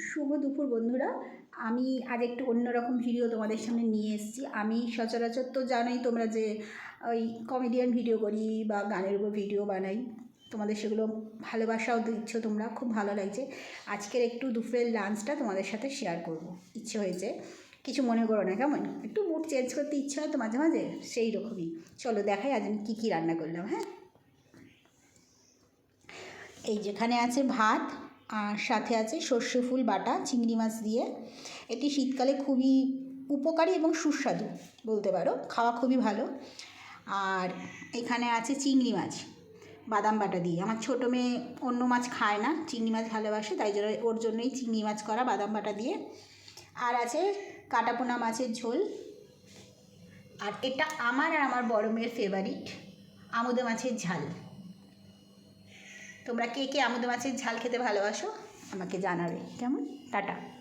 শুভ দুপুর বন্ধুরা। আমি আজ একটু অন্যরকম ভিডিও তোমাদের সামনে নিয়ে এসেছি। আমি সচরাচর তো জানোই তোমরা যে ওই কমেডিয়ান ভিডিও করি বা গানের উপর ভিডিও বানাই, তোমাদের সেগুলো ভালোবাসাও দিচ্ছ তোমরা, খুব ভালো লাগছে। আজকের একটু দুপুরের লাঞ্চটা তোমাদের সাথে শেয়ার করব, ইচ্ছে হয়েছে, কিছু মনে করো না কেমন? একটু মুড চেঞ্জ করতে ইচ্ছে হয় তো মাঝে মাঝে, সেই রকমই। চলো দেখাই আজ আমি কী কী রান্না করলাম। হ্যাঁ, এই যেখানে আছে ভাত, আর সাথে আছে সর্ষে ফুল বাটা চিংড়ি মাছ দিয়ে। এটি শীতকালে খুবই উপকারী এবং সুস্বাদু বলতে পারো, খাওয়া খুবই ভালো। আর এখানে আছে চিংড়ি মাছ বাদাম বাটা দিয়ে। আমার ছোটো মেয়ে অন্য মাছ খায় না, চিংড়ি মাছ ভালোবাসে, তাই জন্য ওর জন্যই চিংড়ি মাছ করা বাদাম বাটা দিয়ে। আর আছে কাটাপোনা মাছের ঝোল। আর এটা আমার আর আমার বড় মেয়ের ফেভারিট, আমুদে মাছের ঝাল। তোমরা কে কে আমুদে মাছের ঝাল খেতে ভালোবাসো আমাকে জানাবে কেমন। টাটা।